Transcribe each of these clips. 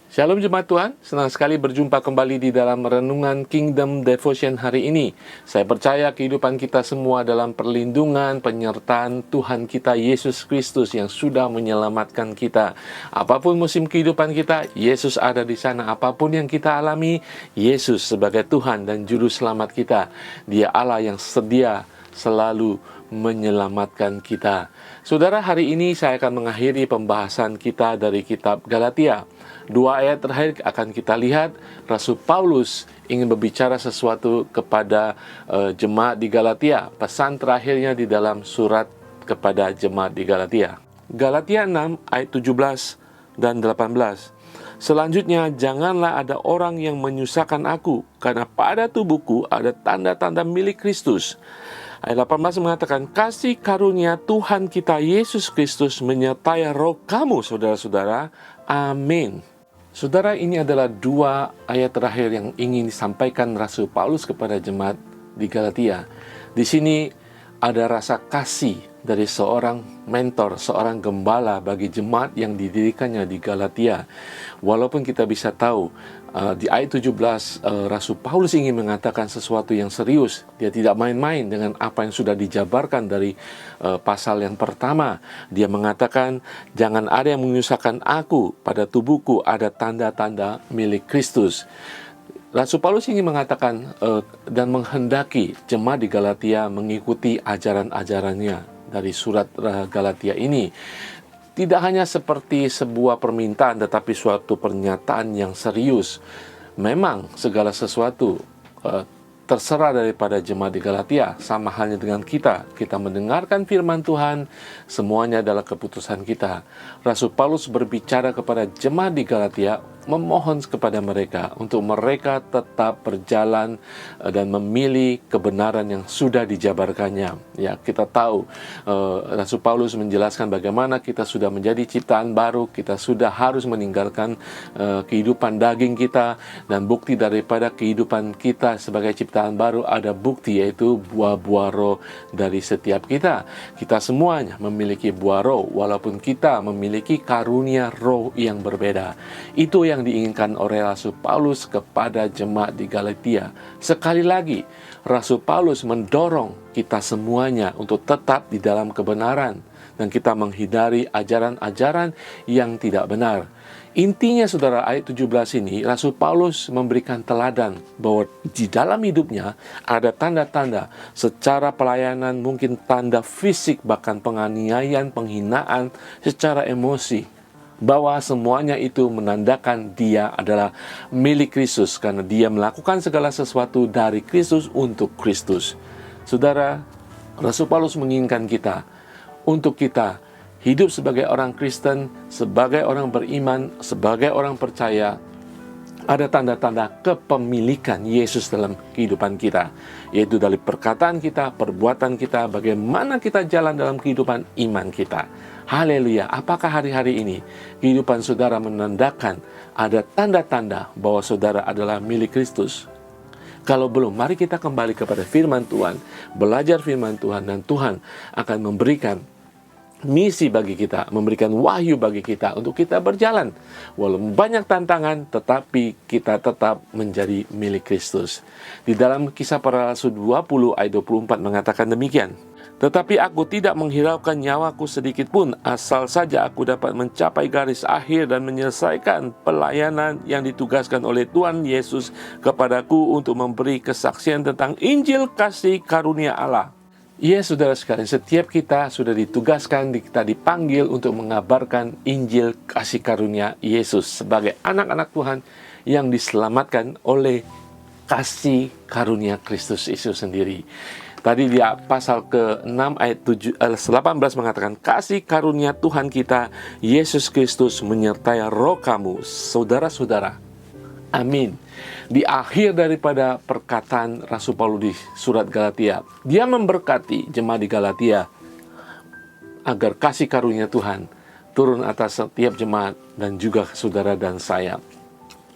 Shalom Jemaat Tuhan, senang sekali berjumpa kembali di dalam Renungan Kingdom Devotion hari ini. Saya percaya kehidupan kita semua dalam perlindungan, penyertaan Tuhan kita Yesus Kristus yang sudah menyelamatkan kita. Apapun musim kehidupan kita, Yesus ada di sana. Apapun yang kita alami, Yesus sebagai Tuhan dan Juru Selamat kita. Dia Allah yang sedia selalu menyelamatkan kita. Saudara, hari ini saya akan mengakhiri pembahasan kita dari kitab Galatia. 2 ayat terakhir akan kita lihat Rasul Paulus ingin berbicara sesuatu kepada jemaat di Galatia. Pesan terakhirnya di dalam surat kepada jemaat di Galatia. Galatia 6 ayat 17 dan 18. Selanjutnya, janganlah ada orang yang menyusahkan aku, karena pada tubuhku ada tanda-tanda milik Kristus. Ayat 18 mengatakan, kasih karunia Tuhan kita Yesus Kristus menyertai roh kamu, saudara-saudara. Amin. Saudara, ini adalah 2 ayat terakhir yang ingin disampaikan Rasul Paulus kepada jemaat di Galatia. Di sini ada rasa kasih dari seorang mentor, seorang gembala bagi jemaat yang didirikannya di Galatia. Walaupun kita bisa tahu di ayat 17 Rasul Paulus ingin mengatakan sesuatu yang serius. Dia tidak main-main dengan apa yang sudah dijabarkan dari pasal yang pertama. Dia mengatakan, jangan ada yang menyusahkan aku, pada tubuhku ada tanda-tanda milik Kristus. Rasul Paulus ingin mengatakan dan menghendaki jemaat di Galatia mengikuti ajaran-ajarannya dari surat Galatia ini. Tidak hanya seperti sebuah permintaan, tetapi suatu pernyataan yang serius. Memang segala sesuatu terserah daripada jemaat di Galatia, sama halnya dengan kita. Kita mendengarkan firman Tuhan, semuanya adalah keputusan kita. Rasul Paulus berbicara kepada jemaat di Galatia, memohon kepada mereka untuk mereka tetap berjalan dan memilih kebenaran yang sudah dijabarkannya. Ya, kita tahu Rasul Paulus menjelaskan bagaimana kita sudah menjadi ciptaan baru, kita sudah harus meninggalkan kehidupan daging kita, dan bukti daripada kehidupan kita sebagai ciptaan baru ada bukti, yaitu buah-buah roh dari setiap kita. Kita semuanya memiliki buah roh, walaupun kita memiliki karunia roh yang berbeda. Itu yang diinginkan oleh Rasul Paulus kepada jemaat di Galatia. Sekali lagi, Rasul Paulus mendorong kita semuanya untuk tetap di dalam kebenaran, dan kita menghindari ajaran-ajaran yang tidak benar. Intinya, saudara, ayat 17 ini, Rasul Paulus memberikan teladan bahwa di dalam hidupnya ada tanda-tanda secara pelayanan, mungkin tanda fisik, bahkan penganiayaan, penghinaan secara emosi, bahwa semuanya itu menandakan dia adalah milik Kristus, karena dia melakukan segala sesuatu dari Kristus untuk Kristus. Saudara, Rasul Paulus menginginkan kita untuk kita hidup sebagai orang Kristen, sebagai orang beriman, sebagai orang percaya. Ada tanda-tanda kepemilikan Yesus dalam kehidupan kita, yaitu dari perkataan kita, perbuatan kita, bagaimana kita jalan dalam kehidupan iman kita. Haleluya. Apakah hari-hari ini kehidupan saudara menandakan ada tanda-tanda bahwa saudara adalah milik Kristus? Kalau belum, mari kita kembali kepada firman Tuhan, belajar firman Tuhan, dan Tuhan akan memberikan misi bagi kita, memberikan wahyu bagi kita untuk kita berjalan. Walaupun banyak tantangan, tetapi kita tetap menjadi milik Kristus. Di dalam Kisah Para Rasul 20 ayat 24 mengatakan demikian. Tetapi aku tidak menghiraukan nyawaku sedikit pun, asal saja aku dapat mencapai garis akhir dan menyelesaikan pelayanan yang ditugaskan oleh Tuhan Yesus kepadaku untuk memberi kesaksian tentang Injil kasih karunia Allah. Ya, saudara sekalian, setiap kita sudah ditugaskan, kita dipanggil untuk mengabarkan Injil kasih karunia Yesus sebagai anak-anak Tuhan yang diselamatkan oleh kasih karunia Kristus Yesus sendiri. Tadi di pasal ke-6 ayat 18 mengatakan, kasih karunia Tuhan kita Yesus Kristus menyertai roh kamu, saudara-saudara. Amin. Di akhir daripada perkataan Rasul Paulus di surat Galatia, dia memberkati jemaat di Galatia agar kasih karunia Tuhan turun atas setiap jemaat dan juga saudara dan saya.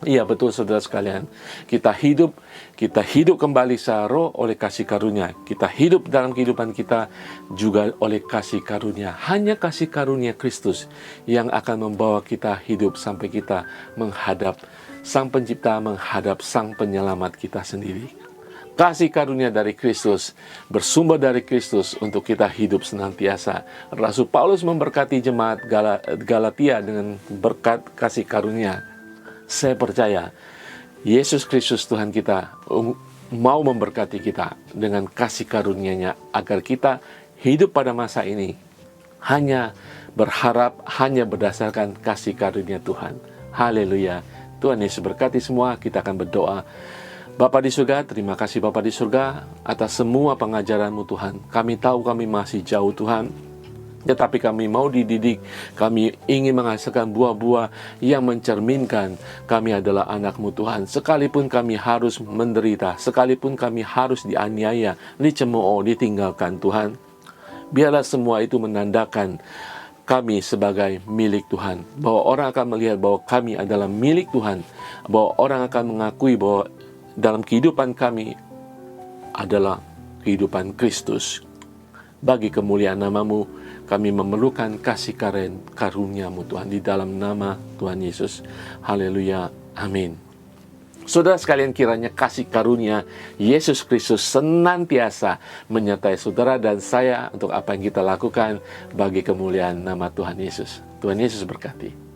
Iya betul saudara sekalian, kita hidup kembali secara roh oleh kasih karunia. Kita hidup dalam kehidupan kita juga oleh kasih karunia. Hanya kasih karunia Kristus yang akan membawa kita hidup sampai kita menghadap Sang Pencipta, menghadap Sang Penyelamat kita sendiri. Kasih karunia dari Kristus, bersumber dari Kristus untuk kita hidup senantiasa. Rasul Paulus memberkati jemaat Galatia dengan berkat kasih karunia. Saya percaya Yesus Kristus Tuhan kita mau memberkati kita dengan kasih karunia-Nya agar kita hidup pada masa ini hanya berharap, hanya berdasarkan kasih karunia Tuhan. Haleluya. Tuhan Yesus berkati semua. Kita akan berdoa. Bapa di surga, terima kasih Bapa di surga atas semua pengajaran-Mu Tuhan. Kami tahu kami masih jauh Tuhan, tetapi kami mau dididik. Kami ingin menghasilkan buah-buah yang mencerminkan kami adalah anak-Mu Tuhan. Sekalipun kami harus menderita, sekalipun kami harus dianiaya, dicemooh, ditinggalkan Tuhan, biarlah semua itu menandakan kami sebagai milik Tuhan. Bahwa orang akan melihat bahwa kami adalah milik Tuhan. Bahwa orang akan mengakui bahwa dalam kehidupan kami adalah kehidupan Kristus. Bagi kemuliaan nama-Mu, kami memerlukan kasih karunia-Mu Tuhan, di dalam nama Tuhan Yesus. Haleluya. Amin. Saudara sekalian, kiranya kasih karunia Yesus Kristus senantiasa menyertai saudara dan saya untuk apa yang kita lakukan bagi kemuliaan nama Tuhan Yesus. Tuhan Yesus berkati.